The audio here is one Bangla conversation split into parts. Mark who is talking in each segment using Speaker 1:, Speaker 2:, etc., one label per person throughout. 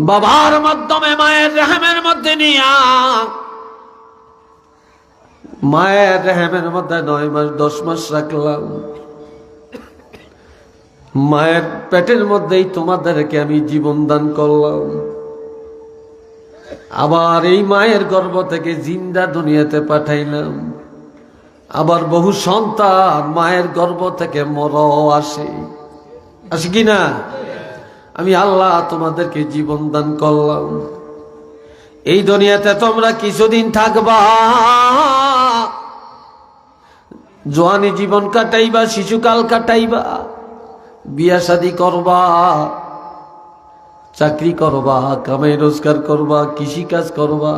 Speaker 1: বাবার মাধ্যমে মায়ের রেহেমের মধ্যে নিয়া মায়ের রেহেমের মধ্যে 9 মাস 10 মাস রাখলাম। মায়ের পেটের মধ্যেই তোমাদেরকে আমি জীবন দান করলাম। আবার এই মায়ের গর্ভ থেকে জিন্দা দুনিয়াতে পাঠাইলাম। আবার বহু সন্তান মায়ের গর্ভ থেকে মরও আসে কিনা? আমি আল্লাহ তোমাদেরকে জীবন দান করলাম। এই দুনিয়াতে তোমরা কিছুদিন থাকবা, জওয়ানি জীবন কাটাইবা, শিশুকাল কাটাইবা, বিয়া শাদী করবা, চাকরি করবা, কামাই রোজগার করবা, কৃষি কাজ করবা,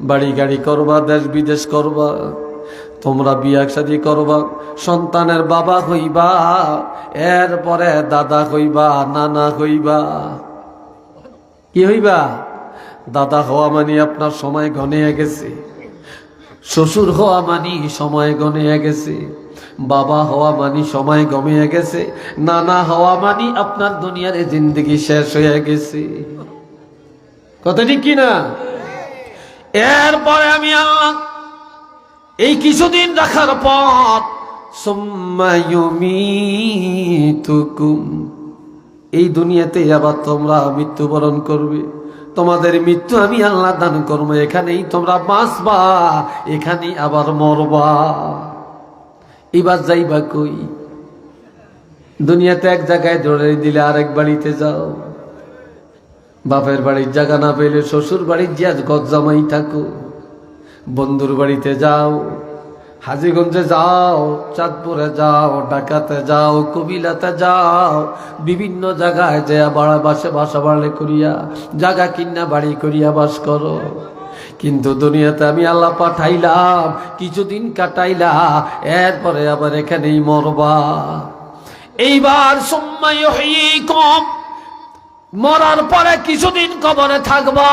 Speaker 1: বাড়ি গাড়ি করবা, দেশ বিদেশ করবা। তোমরা বিয়া শাদী করবা, সন্তানের বাবা হইবা, এরপরে দাদা হইবা, নানা হইবা। কি হইবা? দাদা হওয়া মানে আপনার সময় গনিয়ে গেছে, শ্বশুর হওয়া মানি সময় গনিয়ে গেছে, বাবা হওয়া মানি সময় গমিয়ে গেছে, নানা হওয়া মানি আপনার দুনিয়ার জিন্দগি শেষ হয়ে গেছে। কথা ঠিক কিনা? এরপরে আমি আল্লাহ এই কিছুদিন রাখার পর সুম্মা ইউমিতুকুম, এই দুনিয়াতে আবার তোমরা মৃত্যুবরণ করবে। তোমাদের মৃত্যু আমি আল্লাহ দান করবো। এখানেই তোমরা বাঁচবা, এখানেই আবার মরবা। এবার যাইবা কই? দুনিয়াতে এক জায়গায় ধরে দিলে আরেক বাড়িতে যাও। বাপের বাড়ির জায়গা না পেলে শ্বশুর বাড়ির যে গজ্জামাই থাকো, বন্ধুর বাড়িতে যাও, হাজীগঞ্জে যাও, চাঁদপুরে যাও, ঢাকাতে যাও, কবিলাতে যাও, বিভিন্ন জায়গায় যে বাসা বাড়ি করিয়া জায়গা কিনা বাড়ি করিয়া বাস করো। কিন্তু দুনিয়াতে আমি আল্লাহ পাঠাইলাম, কিছুদিন কাটাইলা, এরপরে আবার এখানেই মরবা। এইবার সুম্মা ইউহয়িকুম, মরার পরে কিছুদিন কবরে থাকবা,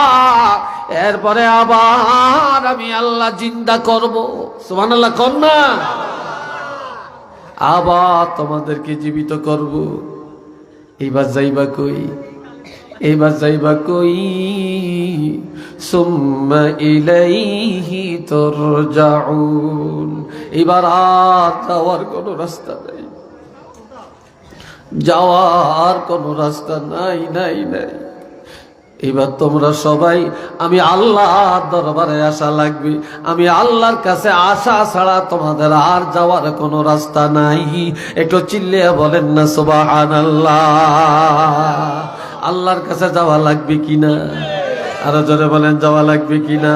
Speaker 1: এরপরে আবার আমি আল্লাহ জিন্দা করব। সুবহানাল্লাহ কর না? আবার তোমাদেরকে জীবিত করব। এইবার যাইবা কই? এইবার যাইবা কই? সুম্মা ইলাইহি তুরজাউন, এবার আর যাওয়ার কোনো রাস্তা নাই, যাওয়ার কোনো রাস্তা নাই নাই নাই। এবার তোমরা সবাই আমি আল্লাহর দরবারে আসা লাগবে। আমি আল্লাহর কাছে আসা ছাড়া তোমাদের আর যাওয়ার কোনো রাস্তা নাই। একটু চিল্লিয়ে বলেন না সুবহানাল্লাহ। আল্লাহর কাছে যাওয়া লাগবে কিনা? আরো জোরে বলেন, যাওয়া লাগবে কিনা?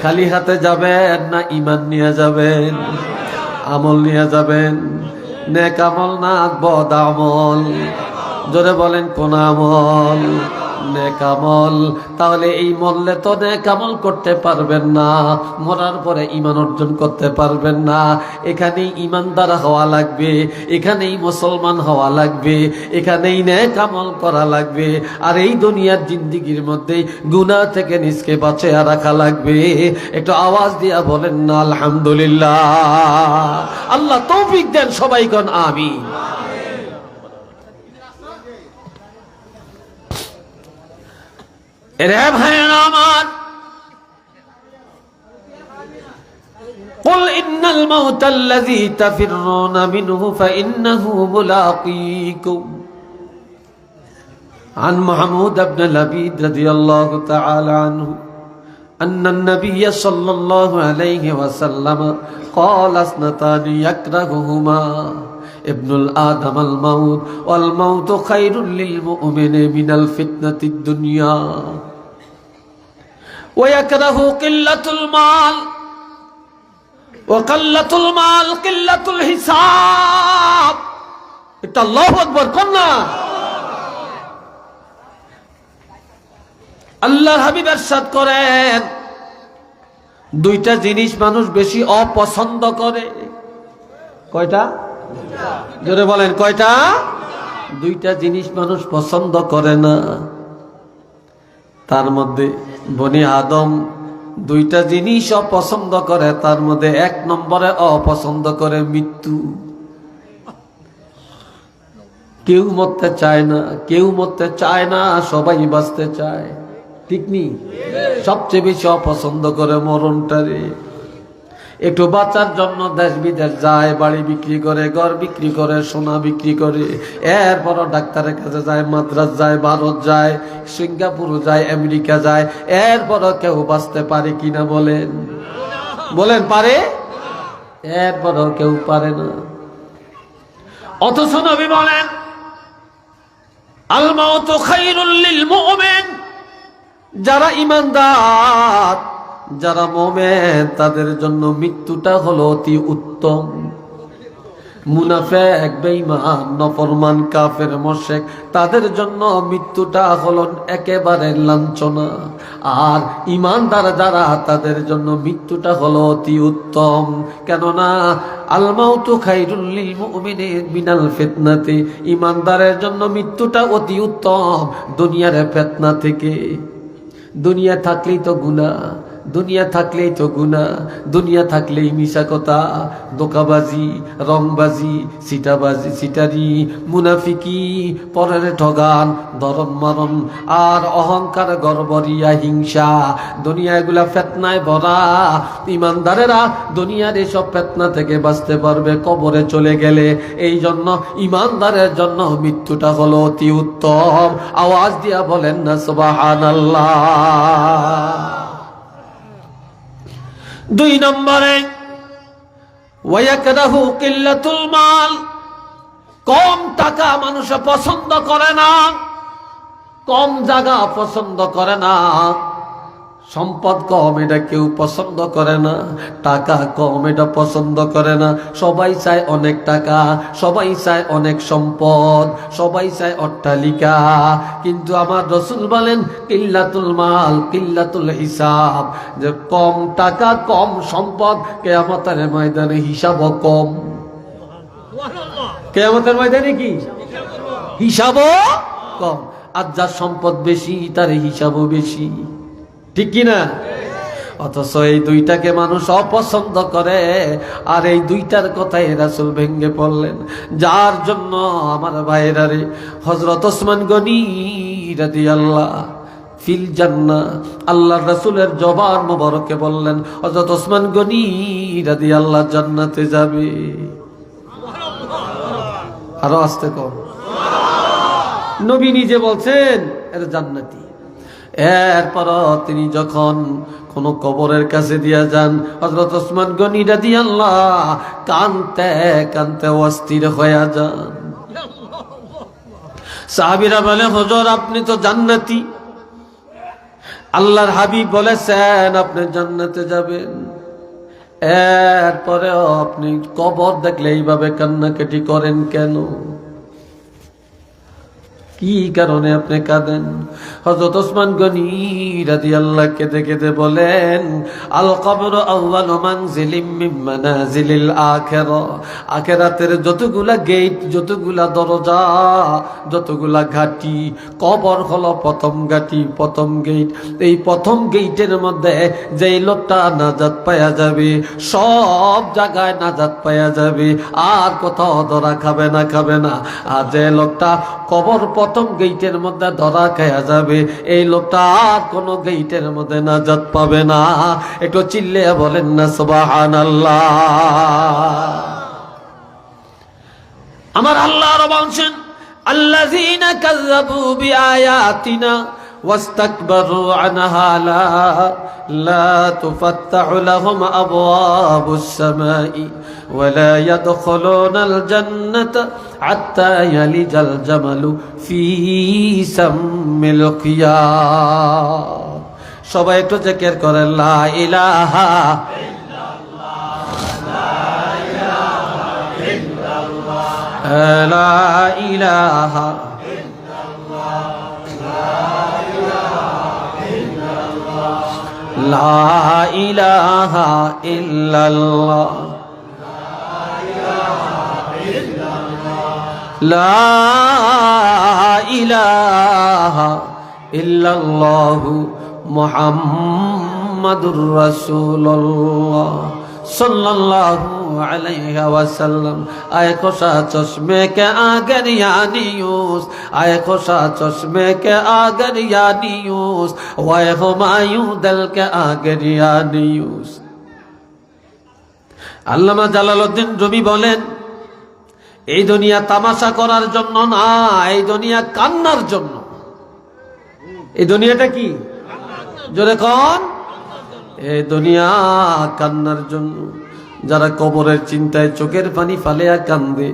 Speaker 1: খালি হাতে যাবেন না ঈমান নিয়ে যাবেন? আমল নিয়ে যাবেন? নেক আমল না বদ আমল? জোরে বলেন কোন আমল? নেক আমল। তাহলে এই মরলে তো নেক আমল করতে পারবেন না, মরার পরে ঈমান অর্জন করতে পারবেন না। এখানেই ঈমানদার হওয়া লাগবে, এখানেই মুসলমান হওয়া লাগবে, এখানেই নেক আমল করা লাগবে। আর এই দুনিয়ার জিন্দেগির মধ্যে গুনাহ থেকে নিজকে বাঁচিয়ে রাখা লাগবে। একটু আওয়াজ দিয়া বলেন না আলহামদুলিল্লাহ। আল্লাহ তৌফিক দেন, সবাই কোন আমিন। রে ভাইরা আমার, قل إن الموت الذي تفرون منه فإنه ملاقيكم عن محمود بن لبيد رضي الله تعالى عنه أن النبي صلى الله عليه وسلم قال اثنتان يكرههما ابن الآدم الموت والموت خير للمؤمن من الفتنة الدنيا ويكره قلة المال وقلة المال قلة الحساب. এটা আল্লাহু আকবার কন্যা। আল্লাহর হাবিব ইরশাদ করেন, দুইটা জিনিস মানুষ বেশি অপছন্দ করে। কয়টা? জোরে বলেন কয়টা? দুইটা জিনিস মানুষ পছন্দ করে না। তার মধ্যে বনি আদম দুইটা জিনিস অপছন্দ করে, তার মধ্যে 1 নম্বরে অপছন্দ করে মৃত্যু। কেউ মরতে চায় না, কেউ মরতে চায় না, সবাই বাঁচতে চায়, ঠিক নি? সবচেয়ে বেশি অপছন্দ করে মরণটারে। একটু বাঁচার জন্য দেশ বিদেশ যায়, বাড়ি বিক্রি করে, ঘর বিক্রি করে, সোনা বিক্রি করে, এরপর ডাক্তারের কাছে যায়, মাদ্রাস যায়, ভারত যায়, সিঙ্গাপুর যায়, আমেরিকা যায়, এরপরও কেউ বাঁচতে পারে কিনা বলেন? বলেন পারে? এরপরও কেউ পারে না। অথচ নবী বলেন আল মাউতু খায়রুল লিল মুমিন, যারা ঈমানদার, যারা মুমিন, তাদের জন্য মৃত্যুটা হলো অতি উত্তম। মুনাফিক, বেঈমান, নাফরমান, কাফের, মুশরিক, তাদের জন্য মৃত্যুটা হলো একেবারে লাঞ্ছনা। আর ঈমানদার যারা, তাদের জন্য মৃত্যুটা হলো অতি উত্তম। কেননা আল মাউতু খায়রুল লিল মুমিনিন মিনাল ফিতনাতি, ঈমানদারের জন্য মৃত্যুটা অতি উত্তম দুনিয়ার ফিতনা থেকে। দুনিয়া থাকলেই তো গুনাহ, দুনিয়া থাকলেই তো গুনাহ, দুনিয়া থাকলেই মিশা কথা, ধোঁকাবাজি, রংবাজি, সিটাবাজি, সিটারি, মুনাফিকি, পরের ঠগান, ধরন মারণ, আর অহংকার, গর্বরিয়া, হিংসা, দুনিয়া এগুলা ফিতনায় ভরা। ঈমানদারেরা দুনিয়ার এসব ফিতনা থেকে বাঁচতে পারবে কবরে চলে গেলে। এই জন্য ঈমানদারের জন্য মৃত্যুটা হলো অতি উত্তম। আওয়াজ দিয়া বলেন না সুবহানাল্লাহ। 2 নম্বরে ওয়ায়াকরাহু কিল্লাতুল মাল, কম টাকা মানুষ পছন্দ করে না, কম জায়গা পছন্দ করে না, সম্পদ কম এটা কেউ পছন্দ করে না, টাকা কম এটা পছন্দ করে না। সবাই চায় অনেক টাকা, সবাই চায় অনেক সম্পদ, সবাই চায় অট্টালিকা। কিন্তু আমার রাসূল বলেন কিল্লাতুল মাল কিল্লাতুল হিসাব, যে কম টাকা কম সম্পদ, কিয়ামতের ময়দানে হিসাবও কম। কিয়ামতের ময়দানে কি হিসাবও কম। আর যার সম্পদ বেশি তার হিসাবও বেশি, ঠিক কিনা? অথচ এই দুইটাকে মানুষ অপছন্দ করে। আর এই দুইটার কথাই রাসূল ভেঙ্গে পড়লেন, যার জন্য আমার ভাইরা রে, হযরত ওসমান গনি রাদিয়াল্লাহু ফিল জান্নাহ, আল্লাহর রাসূলের জবান মোবারকে বললেন হযরত ওসমান গনি রাদিয়াল্লাহু জান্নাতে যাবে। আরো আস্তে কর, নবী নিজে বলছেন এর জান্নাতি। এরপর তিনি যখন কোন কবরের কাছে দিয়া যান, হযরত ওসমান গনি রাদিয়াল্লাহু কানতে কানতে অস্থির হয়ে যান। সাহাবীরা বলে হুজুর আপনি তো জান্নাতি, আল্লাহর হাবিব বলেছেন আপনি জান্নাতে যাবেন, এরপরেও আপনি কবর দেখলে এইভাবে কান্নাকাটি করেন কেন? কি কারণে আপনি কাঁদেন? হযরত ওসমান গনি রাদিয়াল্লাহু কেঁদে কেঁদে বলেন আল কবরু আউয়ালু মানজিলিম মিন মানাজিলিল আখিরাহ, আখিরাতের যতগুলা গেট, যতগুলা দরজা, যতগুলা ঘাটি, কবর হলো প্রথম ঘাটি, প্রথম গেট। এই প্রথম গেটের মধ্যে যেই লোকটা নাজাত পাওয়া যাবে, সব জায়গায় নাজাত পাওয়া যাবে, আর কোথাও ধরা খাবে না, খাবে না। আর যে লোকটা কবর প্রথম গেটের মধ্যে ধরা খায়া যাবে, এই লোকটা আর কোন গেটের মধ্যে নাজাত পাবে না। একটু চিল্লে বলেন না সুবহানাল্লাহ। আমার আল্লাহ বলছেন আল্লাযীনা কাযযাবু বিআয়াতিনা ওয়াস্তাকবারু আনহা লা তুফাত্তাহু লাহুম আবওয়াবুস সামাই ওয়ালা ইয়াদখুলুনাল জান্নাতা হাত্তা ইয়ালিজাল জামালু ফি সাম্মিল খিয়াম। সবাই একটু জিকির করেন লা ইলাহা লা ইলাহা লা ইলাহা ইল্লাল্লাহ লা ইলাহা ইল্লাল্লাহু মুহাম্মাদুর রাসূলুল্লাহ सल्लल्लाहु अलैहि वसल्लम, आए खुशा चश्मे के आगर यानी यूस, आए खुशा चश्मे के आगर यानी यूस, वाए हुमायूं दिल के आगर यानी यूस। আল্লামা জালালউদ্দিন রুমি বলেন, এই দুনিয়া তামাশা করার জন্য না, এই দুনিয়া কান্নার জন্য। এই দুনিয়াটা কি? জোরে কোন? এই দুনিয়া কান্নার জন্য। যারা কবরের চিন্তায় চোখের পানি ফালেয়া কান্দে,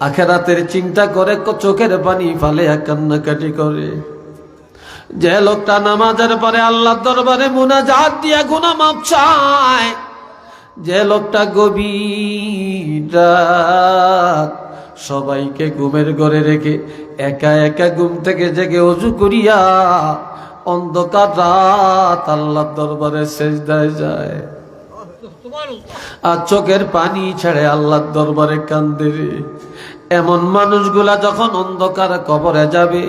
Speaker 1: আখিরাতের চিন্তা করে চোখের পানি ফালেয়া কান্নাকাটি করে। যে লোকটা নামাজের পরে আল্লাহর দরবারে মুনাজাত দিয়া গুনাহ মাফ চায়, যে লোকটা গভীর রাত সবাইকে ঘুমের ঘরে রেখে একা একা ঘুম থেকে জেগে ওযু করিয়া অন্ধকার রাত আল্লাহর দরবারে সিজদায় যায় আর চোখের পানি ছেড়ে আল্লাহর দরবারে কান্দে, এমন মানুষগুলা যখন অন্ধকার কবরে যাবে,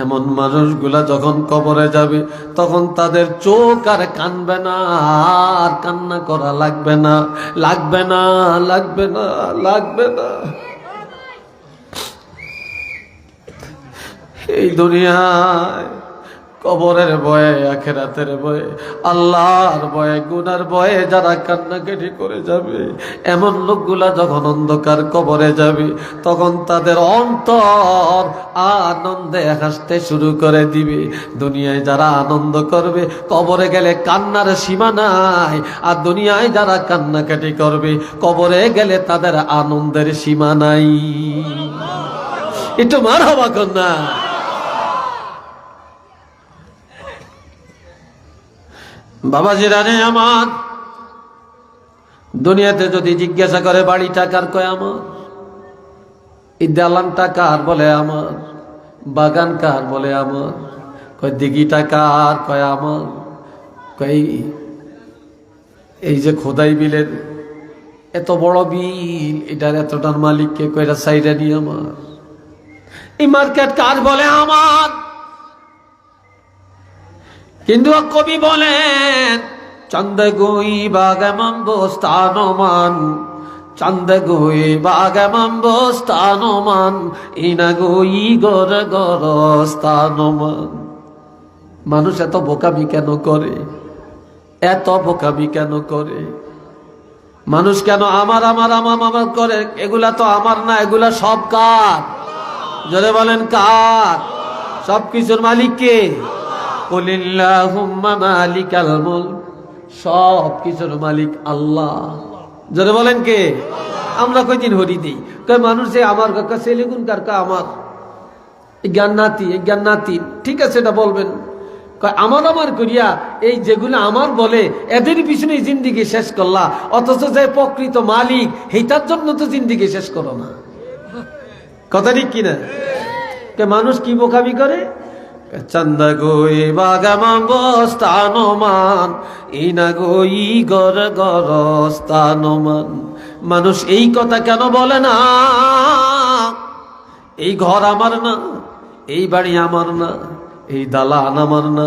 Speaker 1: এমন মানুষগুলা যখন কবরে যাবে, তখন তাদের চোখ আর কানবে না, আর কান্না করা লাগবে না, লাগবে না, লাগবে না, লাগবে না। এই দুনিয়ায় কবরের ভয়ে, আখিরাতের ভয়ে, আল্লাহর ভয়ে, গুনার ভয়ে যারা কান্নাকাটি করে যাবে, এমন লোকগুলা যখন অন্ধকার কবরে যাবে, তখন তাদের অন্তর আনন্দে হাসতে শুরু করে দিবে। দুনিয়ায় যারা আনন্দ করবে, কবরে গেলে কান্নার সীমা নাই, আর দুনিয়ায় যারা কান্নাকাটি করবে, কবরে গেলে তাদের আনন্দের সীমা নাই। একটু মারহাবা কন্যা। বাবাজিরা রে আমার, দুনিয়াতে যদি জিজ্ঞাসা করে বাড়িটা কার, কয় আমার। এই দালানটা কার, বলে আমার। বাগান কার, বলে আমার। কয় দিঘিটা কার, কয় আমার। কয় এই যে খোদাই বিলের এত বড় বিল, এটার এতটার মালিককে, কয়টা সাইডে নিয়ে আমার। এই মার্কেট কার, বলে আমার। কিন্তু কবি বলেন, চন্দ গুই বাগমম বস্তানমান, চন্দ গুই বাগমম বস্তানমান, ইনা গুই গর গরস্তানমান। মানুষ এত বোকামি কেন করে? এত বোকামি কেন করে? মানুষ কেন আমার আমার আমার আমার করে? এগুলা তো আমার না, এগুলা সব কার? জোরে বলেন কার? সব কিছুর মালিক কে? কুলিল্লাহুম্মা মালিকাল মুলক, সব কিছুর মালিক আল্লাহ। জোরে বলেন কে? আমরা কয়দিন হরি দিই, কয় মানুষ যে আমার কাকা সেলিগুন কারকা আমার জ্ঞানাতি জ্ঞানাতি, ঠিক আছে এটা বলবেন। কয় আমার আমার করিয়া এই যেগুলো আমার বলে, এদের পিছনে জিন্দিগি শেষ করলা, অথচ যে প্রকৃত মালিক সেইটার জন্য তো জিন্দিগি শেষ করো না। কথা ঠিক কিনা? মানুষ কি বোকামি করে? চন্দ গোই বাগামাম বস্তানমান, ইনা গোই গর গরস্তানমান। মানুষ এই কথা কেন বলে না? এই ঘর আমার না, এই বাড়ি আমার না, এই দালান আমার না,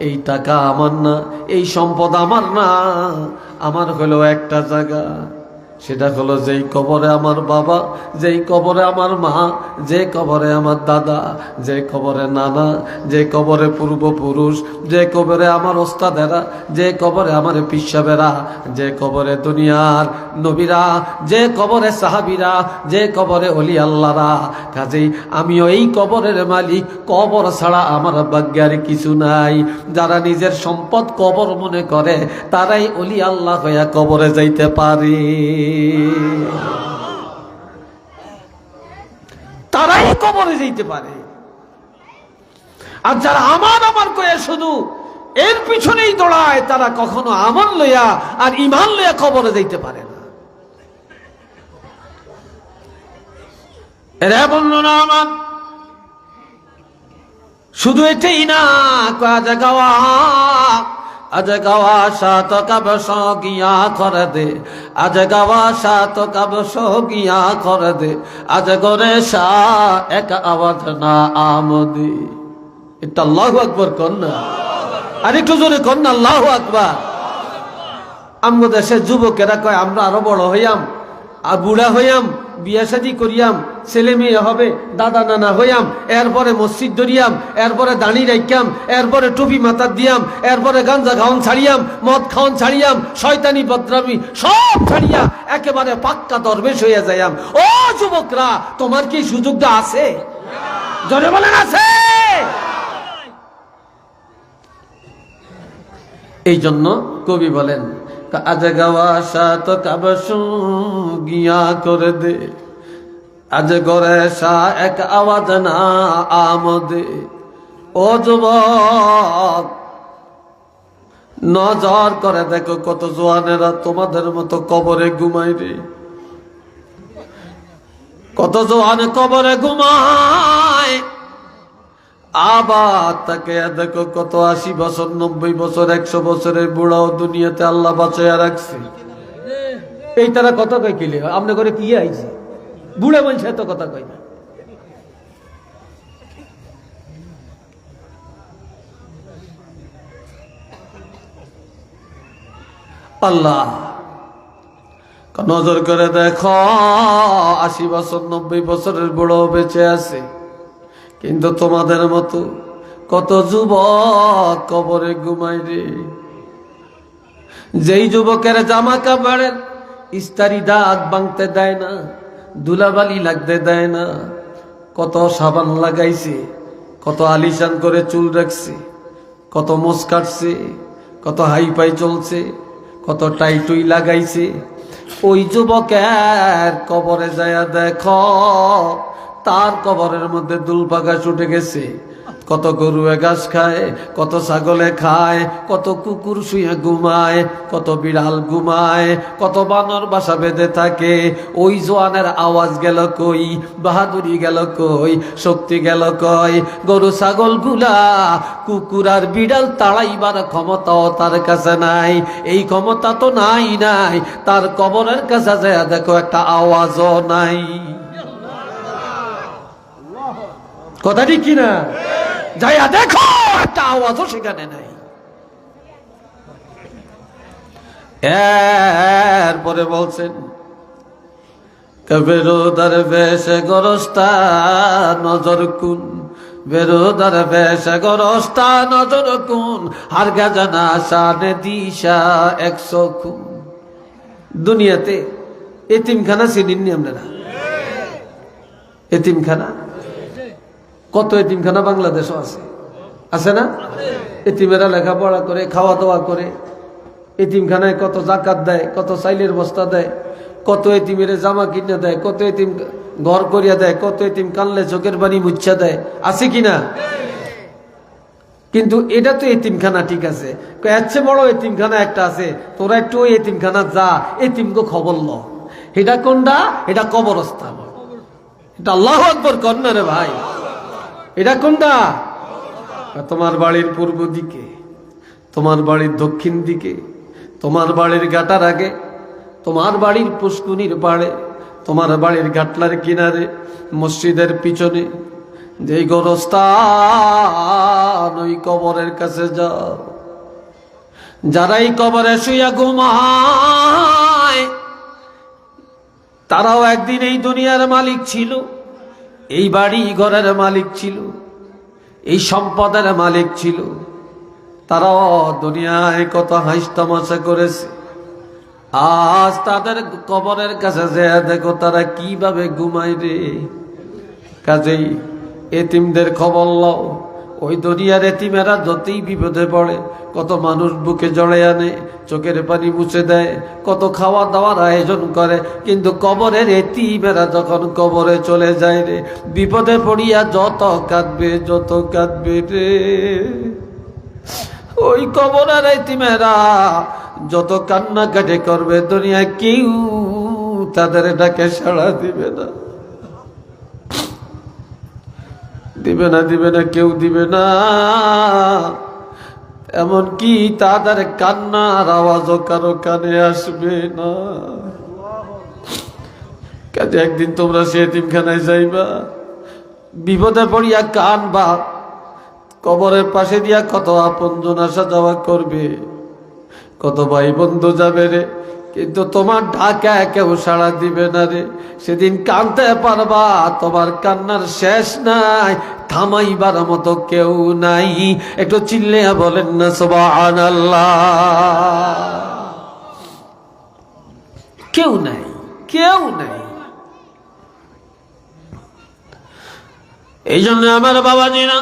Speaker 1: এই টাকা আমার না, এই সম্পদ আমার না। আমার হলো একটা জায়গা, সেটা হলো যেই কবরে আমার বাবা, যেই কবরে আমার মা, যে কবরে আমার দাদা, যে কবরে নানা, যে কবরে পূর্বপুরুষ, যে কবরে আমার ওস্তাদেরা, যে কবরে আমার পিসাবেরা, যে কবরে দুনিয়ার নবীরা, যে কবরে সাহাবীরা, যে কবরে ওলি আল্লাহরা। কাজেই আমিও এই কবরের মালিক। কবর ছাড়া আমার ভাগ্যের কিছু নাই। যারা নিজের সম্পদ কবর মনে করে, তারাই ওলি আল্লাহ হইয়া কবরে যাইতে পারে, তারাই কবরে যেতে পারে। আর যারা আমার আমার করে শুধু এর পিছনেই দৌড়ায়, তারা কখনো আমল লইয়া আর ঈমান লইয়া কবরে যেতে পারে না। এরা বলল না আমার শুধু এটাই না, কাজ গাওয়া আজ গাওয়া সাত কব সগিয়া করে দে, আজ গাওয়া সাত কব সগিয়া করে দে, আজ গরে শাহ এক আওয়াজ না আমদি। এটা আল্লাহু আকবার কর না, আর একটু জোরে কর না, আল্লাহু আকবার। আমগো দেশে যুবকেরা কয় আমরা আরো বড় হইয়াম আর বুড়া হইয়াম, বিয়া শাদী করিয়াম, ছেলে মেয়ে হবে, দাদা নানা হইয়াম, এরপরে মসজিদ ধরিয়াম, এরপরে দাঁড়ি রাখিয়াম, এরপরে টুপি মাথার দিয়াম, এরপরে গাঞ্জা খাওয়ান ছাড়িয়াম, মদ খাওয়ান ছাড়িয়াম, শয়তানি বদরামি সব ছাড়িয়া একেবারে পাক্কা দরবেশ হইয়া যাইয়াম। ও যুবকরা, তোমার কি সুযোগটা আছে? জোরে বলেন আছে? এই জন্য কবি বলেন, আজ গাওয়া সাত কাবসু গিয়া করে দে, আজ গরে সা এক আওয়াজ না আমদে। ও যুবক, নজর করে দেখো কত জোয়ানেরা তোমাদের মতো কবরে ঘুমাই রে, কত জোয়ান কবরে ঘুমায়। আবার তাকে দেখো কত 80 বছর, 90 বছর, 100 বছরের বুড়াও দুনিয়াতে আল্লাহ বাঁচাইয়া রাখছে। এই তারা কথা কই কিলে আপনি করে কি আইছে? বুড়া বলছে এত কথা কই না। আল্লাহ নজর করে দেখো 80 বছর, 90 বছরের বুড়াও বেঁচে আছে, কিন্তু তোমাদের মতো কত যুবক কবরে ঘুমাই রে। যেই যুবকের জামা কাপড়ের ইস্তারি দাগ ভাঙতে দেয় না, ধুলাবালি লাগতে দেয় না, কত সাবান লাগাইছে, কত আলিশান করে চুল রাখছে, কত মোস কাটছে, কত হাই পাই চলছে, কত টাইটুই লাগাইছে, ওই যুবকের কবরে যায়া দেখো তার কবরের মধ্যে দুলপাকা ছুটে গেছে। কত গরুয়ে ঘাস খায়, কত ছাগলে খায়, কত কুকুর শুয়ে ঘুমায়, কত বিড়াল ঘুমায়, কত বানর বাসা বেঁধে থাকে। ওই জোয়ানের আওয়াজ গেল কই, বাহাদুরি গেল কই, শক্তি গেল কই? গরু ছাগল গুলা, কুকুর আর বিড়াল তাড়াইবার ক্ষমতাও তার কাছে নাই। এই ক্ষমতা তো নাই, তার কবরের কাছে যায় দেখো একটা আওয়াজও নাই। কথা ঠিক কিনা? যাইয়া দেখো একটা আওয়াজও সেখানে নাই। এরপরে বলছেন, বেরোদার বেশে গরস্তা নজর কুন, বেরোদার বেশে গরস্তা নজর কুন, হার গাজানা শানে দিশা 100 খুন। দুনিয়াতে এতিমখানা চিনিনি আপনারা? এতিমখানা কত এতিমখানা বাংলাদেশও আছে, আছে না? এতিমেরা লেখাপড়া করে, খাওয়া দাওয়া করে, এতিমখানায় কত জাকাত দেয়, কত চাইলের বস্তা দেয়, কত এতিমেরে জামা কিনে দেয়, কত এতিম ঘর করিয়া দেয়, কত এতিম কানলে চোখের পানি মুচ্ছা দেয়, আছে কিনা? কিন্তু এটা তো এতিমখানা, ঠিক আছে, এর চেয়ে বড় এতিমখানা একটা আছে, তোরা একটু ওই এতিমখানা যা, এতিমকে খবর ল। এটা কোনটা? এটা কবরস্থান। এটা আল্লাহু আকবার কন্যা রে ভাই। এটা কোনটা? তোমার বাড়ির পূর্ব দিকে, তোমার বাড়ির দক্ষিণ দিকে, তোমার বাড়ির গাটার আগে, তোমার বাড়ির পুষ্কুনির পাড়ে, তোমার বাড়ির গাটলার কিনারে, মসজিদের পিছনে যেই গোরস্থান, ওই কবরের কাছে যাও। যারাই কবরে শুইয়া ঘুমায় তারাও একদিন এই দুনিয়ার মালিক ছিল, এই বাড়ি ঘরের মালিক ছিল, এই সম্পদের মালিক ছিল। তারাও দুনিয়ায় কত হাসি তামাশা করেছে। আজ তাদের কবরের কাছে যে দেখো তারা কিভাবে ঘুমায় রে। কাজেই এতিমদের খবর লও। ওই দুনিয়ার এতিমেরা যতই বিপদে পড়ে, কত মানুষ বুকে জড়ে আনে, চোখের পানি মুছে দেয়, কত খাওয়া দাওয়ার আয়োজন করে, কিন্তু কবরের এতিমেরা যখন কবরে চলে যায় রে, বিপদে পড়িয়া যত কাঁদবে রে। ওই কবরের এতিমেরা যত কান্নাকাটি করবে, দুনিয়ায় কেউ তাদের ডাকে সাড়া দিবে না, কেউ দিবে না। এমনকি তাদের কান্নার আওয়াজও কারো কানে আসবে না। কাজে একদিন তোমরা সে এতিমখানায় যাইবা, বিপদে পড়িয়া কানবা, কবরের পাশে দিয়া কত আপনজন আসা যাওয়া করবে, কত ভাই বন্ধু যাবে রে, কিন্তু তোমার ডাকা কেউ সাড়া দিবে না রে। সেদিন কাঁদতে পারবা, তোমার কান্নার শেষ নাই, থামাইবার মতো কেউ নাই। একটু চিল্লিয়া বলেন না সুবহানাল্লাহ। কেউ নাই, কেউ নাই। এই জন্য আমার বাবাজিরা,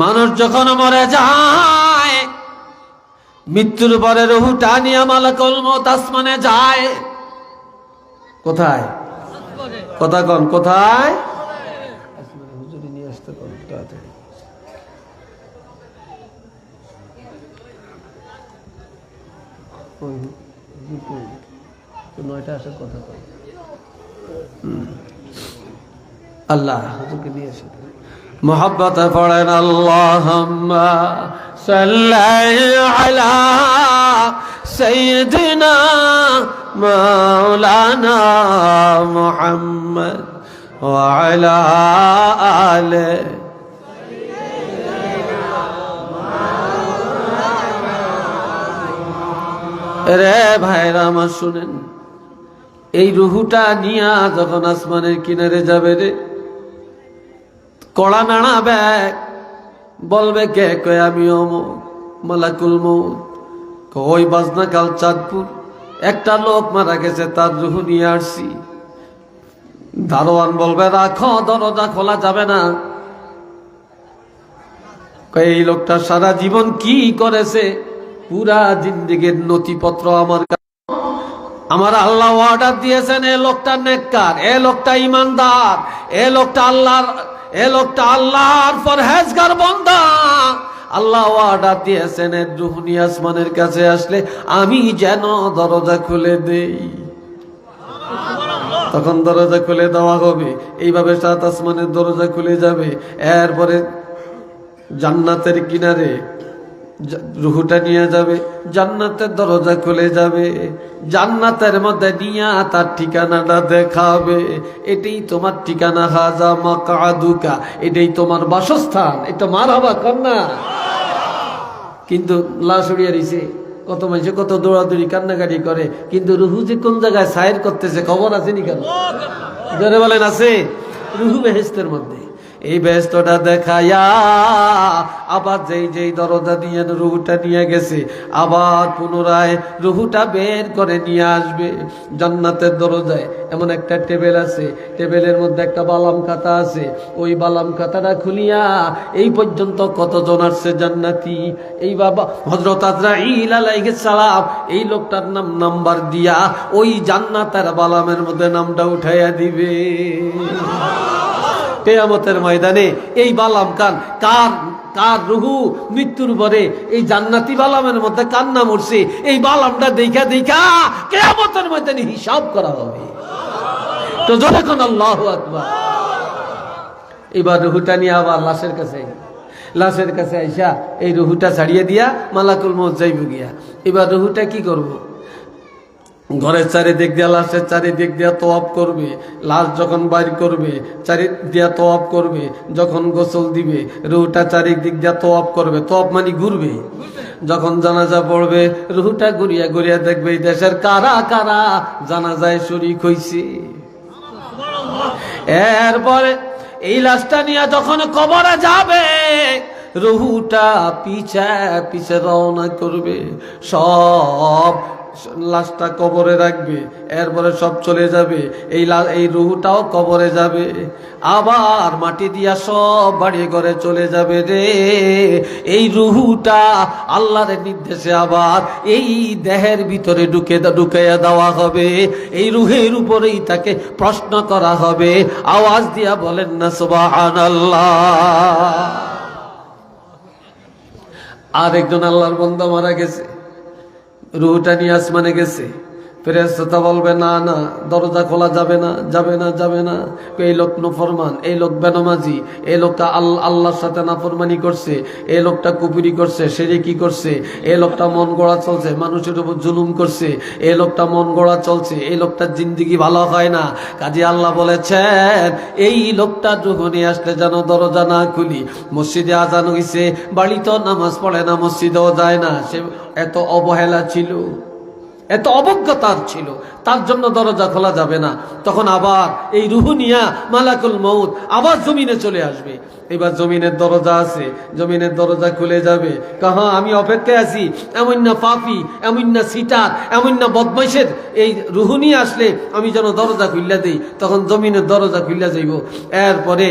Speaker 1: মানুষ যখন মরে যায়, মৃত্যুর পরে রুহটা নিয়ে মালাকুল মউত আসমানে যায়। কোথায়? কথা কন, কোথায়? হুজুরি নিয়ে আসতে কোন তাড়াতাড়ি। নয়টা আসার কথা কন। আল্লাহ হুজুরকে নিয়ে আসে। মোহাব্বত পড়েন আল্লাহুম্মা সাল্লি আলা সাইয়্যিদিনা মাওলানা মুহাম্মদ ওয়া আলা আলি রে ভাইরা আমার শুনেন, এই রুহুটা নিয়া যখন আসমানের কিনারে যাবে রে, কড়া নাড়াবে, বলবে কে? কয় আমি অমুক মালাকুল মউত। ওই বাজনা কাল চাঁদপুর একটা লোক মারা গেছে, তার রুহ নিয়ে আসছি। দারোয়ান বলবে রাখো, দরজা খোলা যাবে না। এই লোকটা সারা জীবন কি করেছে, পুরা জিন্দেগীর নথিপত্র আমার কাছে। আমার আল্লাহ অর্ডার দিয়েছেন, এ লোকটা নেককার, এ লোকটা ইমানদার, এ লোকটা আল্লাহর পরহেজগার বান্দা। আল্লাহ অর্ডার দিয়েছেন, এর রূহ নিয়ে আসমানের কাছে আসলে আমি যেন দরজা খুলে দেই। তখন দরজা খুলে দেওয়া হবে। এইভাবে 7 আসমানের দরজা খুলে যাবে। এরপরে জান্নাতের কিনারে রুহুটা নিয়ে যাবে, জান্নাতের দরজা খুলে যাবে, জান্নাতের মধ্যে নিয়ে তার ঠিকানাটা দেখাবে। এটাই তোমার ঠিকানা, হাজা মাকআদুকা, এটাই তোমার বাসস্থান। এটা মারহাবা কন্যা। কিন্তু লাশ উড়িয়ে দিছে, কত মানুষে কত দৌড়াদৌড়ি কান্নাকাটি করে, কিন্তু রুহু যে কোন জায়গায় সাইর করতেছে খবর আছে নি? কেন জোরে বলেন আছে? রুহু বেহেশতের মধ্যে। এই বেহেশতটা দেখায়া আবার যেই দরজা দিয়ে রুহুটা নিয়ে গেছে, আবার পুনরায় রুহুটা বের করে নিয়ে আসবে। জান্নাতের দরজায় এমন একটা টেবিল আছে, টেবিলের মধ্যে একটা বালাম খাতা আছে। ওই বালাম খাতাটা খুলিয়া এই পর্যন্ত কতজন আসছে জান্নাতি, এই বাবা হযরত আজরাইল আলাইহিস সালাম এই লোকটার নাম্বার দিয়া ওই জান্নাতের বালামের মধ্যে নামটা উঠাইয়া দিবে। কিয়ামতের ময়দানে এই বালাম কার রুহু মৃত্যুর পরে এই জান্নাতি বালামের মধ্যে কার নাম উঠছে, এই বালামটা দেখা কিয়ামতের ময়দানে হিসাব করা হবে। তো যখন আল্লাহু আকবার। এবার রুহুটা নিয়ে আবার লাশের কাছে আইসা এই রুহুটা ছাড়িয়ে দিয়া মালাকুল মউত যাইব গিয়া। এবার রুহুটা কি করব? ঘরের চারিদিক দিয়া, লাশের চারিদিক দিয়া তওয়াব করবে। লাশ যখন বাইর করবে চারিদিক দিয়া তওয়াব করবে। যখন গোসল দিবে রুহটা চারিদিক দিয়া তওয়াব করবে। তওয়াব মানে ঘুরবে। যখন জানাজা পড়বে রুহটা ঘুরিয়া ঘুরিয়া দেখবে এই দেশের কারা কারা জানাজায় শরীক হইছে। এরপরে এই লাশটা নিয়ে যখন কবরে যাবে রুহটা পিছে রওনা করবে। সব লাশটা কবরে রাখবে, এরপরে সব চলে যাবে। এই রুহটাও কবরে যাবে, আবার মাটি দিয়া সব বাড়ি ঘরে চলে যাবে রে। এই রুহটা আল্লাহর নির্দেশে আবার এই দেহের ভিতরে ঢুকাইয়া দেওয়া হবে। এই রুহের উপরেই তাকে প্রশ্ন করা হবে। আওয়াজ দিয়া বলেন না সুবহানাল্লাহ। আর একজন আল্লাহর বান্দা মারা গেছে, রুহটা নিয়ে আসমানে গেছে। ফেরেশতা বলবে না না, দরজা খোলা যাবে না, যাবে না, যাবে না। এই লোক নাফরমান, এই লোক বেনামাজি, এই লোকটা আল্লাহর সাথে নাফরমানি করছে, এই লোকটা কুফরি করছে, শিরকি করছে, এই লোকটা মন গড়া চলছে, মানুষের উপর জুলুম করছে, এই লোকটা মন গড়া চলছে, এই লোকটার জিন্দেগি ভালো হয় না। কাজী আল্লাহ বলেছেন এই লোকটা যখনই আসলে যেন দরজা না খুলি। মসজিদে আজান হইছে, বাড়িতেও নামাজ পড়ে না, মসজিদেও যায় না। সে এত অবহেলা ছিল, এত অবজ্ঞতার ছিল, তার জন্য দরজা খোলা যাবে না। তখন আবার এই রুহুনিয়া মালাকুল মউত আবার জমিনে চলে আসবে। এবার জমিনের দরজা আছে, জমিনের দরজা খুলে যাবে। কাহা আমি অপেক্ষায় আছি, এমন না পাপি, এমন না সিটার, এমন না বদমাইশের এই রুহুনিয়া আসলে আমি যেন দরজা খুললা দিই। তখন জমিনের দরজা খুললা যাইব। এরপরে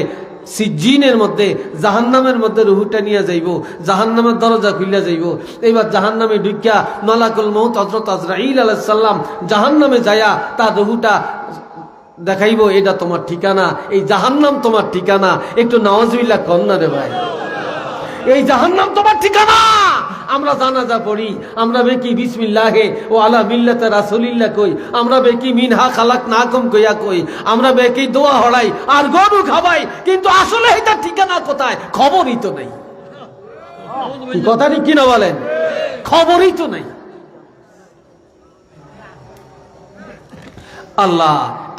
Speaker 1: সিজ্জিনের মধ্যে, জাহান্নামের মধ্যে রুহুটা নিয়ে যাইব, জাহান্নামের দরজা খুলে যাইব। এইবার জাহান্নামে ঢুকিয়া মালাকুল মউত হযরত আজরাইল আলাইহিস সালাম জাহান্নামে যায়া তার রুহুটা দেখাইব, এটা তোমার ঠিকানা, এই জাহান্নাম তোমার ঠিকানা। একটু নাউজুবিল্লাহ কন না রে ভাই, এই জাহান্নাম তোমার ঠিকানা। আমরা জানাজা পড়ি, আমরা বেকি বিসমিল্লাহে ও আলা মিল্লাতে রাসূলিল্লাহ কই, আমরা বেকি মিনহা খালাকনাকুম কইয়া কই, আমরা বেকি দোয়া হড়াই আর গরু খাবাই, কিন্তু আসলে এটা ঠিকানা কোথায় খবরই তো নাই। কি কথা ঠিক কিনা বলেন? খবরই তো নাই। আল্লাহ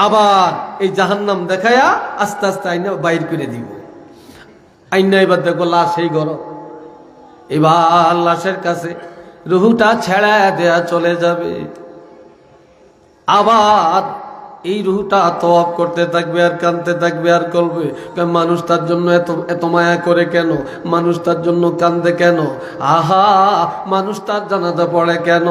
Speaker 1: আবার এই জাহান্নাম দেখায়া আস্তে আস্তে আইনা বাইর করে দিব। আইনা এবার দেখো লাশ সেই গরম। এবার লাশের কাছে রুহুটা ছেড়া দেয়া চলে যাবে। আবার এই রুহুটা তওয়াব করতে থাকবে আর কাঁদতে থাকবে আর করবে, মানুষ তার জন্য এত মায়া করে কেন, মানুষ তার জন্য কান্দে কেন, আহা মানুষ তার জানাজা পড়ে কেন,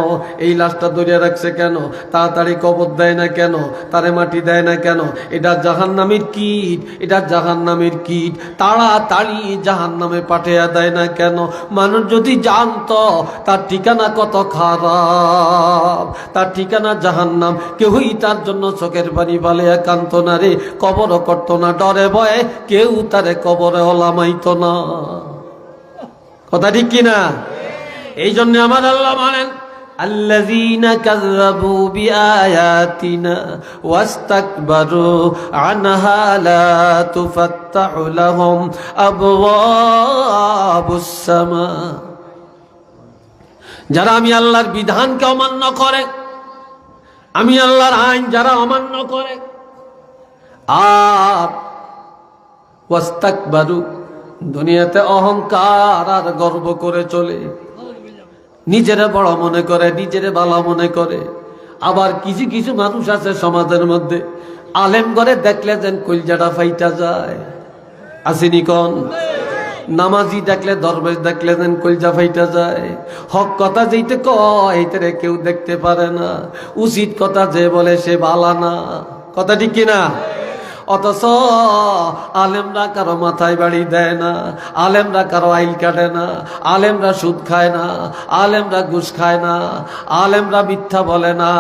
Speaker 1: এই লাশটা ধরিয়ে রাখছে কেন, তাড়াতাড়ি কবর দেয় না কেন, তারে মাটি দেয় না কেন। এটা জাহান্নামের কীট, এটা জাহান্নামের কীট, তাড়াতাড়ি জাহান্নামে পাঠিয়ে দেয় না কেন। মানুষ যদি জানতো তার ঠিকানা কত খারাপ, তার ঠিকানা জাহান্নাম, কেউই তার জন্য চোখের পানি বালিয়া কান্ত না রে, কবরও করতো না, ডরে ভয়ে কেউ তারে কবরে ওলামাইতো না। কথা ঠিক কিনা? এই জন্য আমার আল্লাহ বলেন আল্লাযীনা কাযযাবু বিআয়াতিনা ওয়াস্তাকবারু আনহা লা তুফাত্তাহু লাহুম আবওয়াবুস সামা। যারা আমি আল্লাহর বিধানকে অমান্য করে, আমি আল্লাহর আইন যারা অমান্য করে, আর ওয়াস্তাকবারু দুনিয়াতে অহংকার আর গর্ব করে চলে, নিজেরা বড় মনে করে, নিজেরা ভালো মনে করে। আবার কিছু কিছু মানুষ আছে সমাজের মধ্যে, আলেম করে দেখলে যেন কলজাটা ফাইটা যায়, আসেনি কোন? নামাজি দেখলে, দরবেশ দেখলে যেন কলজা ফাইটা যায়। হক কথা যেইতে কয় এইটারে কেউ দেখতে পারে না, উচিত কথা যে বলে সে বালা না। কথা ঠিক কিনা? অথচ আলেমরা কারো মাথায় বাড়ি দেয় না, আলেমরা কারো আইল কাটে না, আলেমরা সুদ খায় না, আলেমরা ঘুষ খায় না, আলেমরা মিথ্যা বলে না,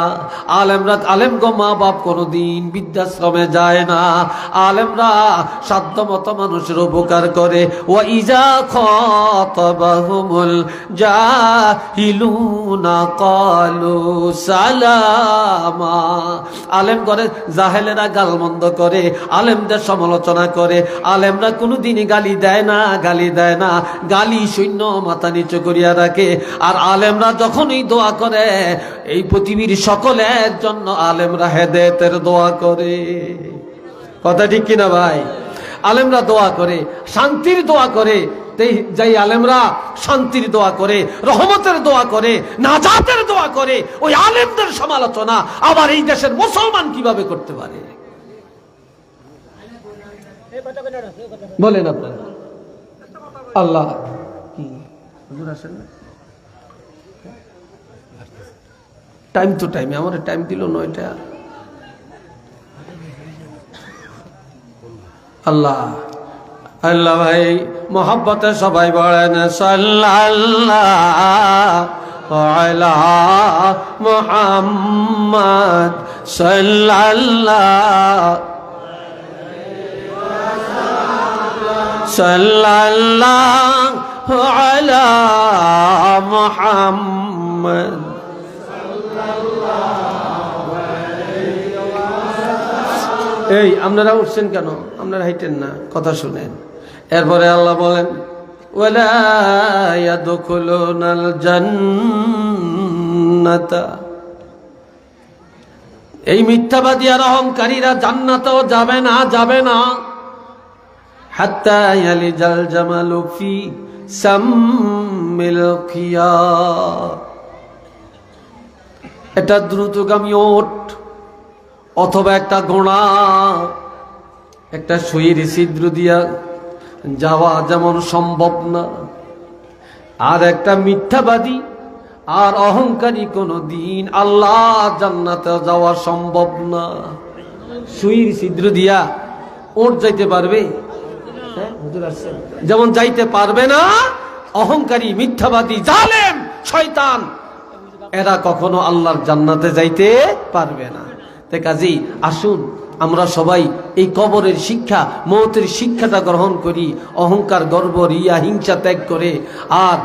Speaker 1: আলেমগো মা বাপ কোনোদিন বৃদ্ধাশ্রমে যায় না, আলেমরা সাধ্য মতো মানুষের উপকার করে। ওয়া ইজা খাতাবাহুমুল জাহিলুনা ক্বালু সালামা। আলেম করে জাহেলেরা গালমন্দ করে, আলেমদের সমালোচনা করে। আলেমরা কোনোদিনই গালি দেয় না, গালি দেয় না, গালি শূন্য মাথা নিচু করিয়া রাখে। আর আলেমরা যখনই দোয়া করে, এই পৃথিবীর সকলের জন্য আলেমরা হেদায়েতের দোয়া করে। কথা ঠিক কিনা ভাই? আলেমরা দোয়া করে, শান্তির দোয়া করে। যাই আলেমরা শান্তির দোয়া করে, রহমতের দোয়া করে, নাজাতের দোয়া করে, ওই আলেমদের সমালোচনা আবার এই দেশের মুসলমান কিভাবে করতে পারে? বলেন আপনারা। আল্লাহ টাইম তো টাইমে, আমার টাইম দিল 9টা। আল্লাহ আল্লাহ ভাই মোহাব্বতে সবাই বলেন সাল্লাল্লাহু আলা মুহাম্মদ সাল্লাল্লাহু আলা মুহাম্মদ এই আপনারা উঠছেন কেন? আপনারা হাইটেন না, কথা শুনেন। এরপরে আল্লাহ বলেন ওয়ালা ইয়াদখুলুনাল জান্নাতা, এই মিথ্যাবাদী আর অহংকারীরা জান্নাতেও যাবে না, যাবে না। হাত্তা ইয়ালিজাল জামালু ফি সাম্মিল খিয়াত, এটা দ্রুতগামী ওট অথবা একটা ঘোড়া একটা সুইর ছিদ্র দিয়া যাওয়া যেমন সম্ভব না, আর একটা মিথ্যাবাদী আর অহংকারী কোনো দিন আল্লাহ জান্নাতে যাওয়া সম্ভব না। সুইর ছিদ্র দিয়া ওট যাইতে পারবে? যেমন যাইতে পারবে না অহংকারী, মিথ্যাবাদী, জালেম, শয়তান, এরা কখনো আল্লাহর জান্নাতে যাইতে পারবে না। তাই কাজী আসুন আমরা সবাই এই কবরের শিক্ষা, মওতের শিক্ষাটা গ্রহণ করি, অহংকার, গর্ব, রিয়া, হিংসা ত্যাগ করে আর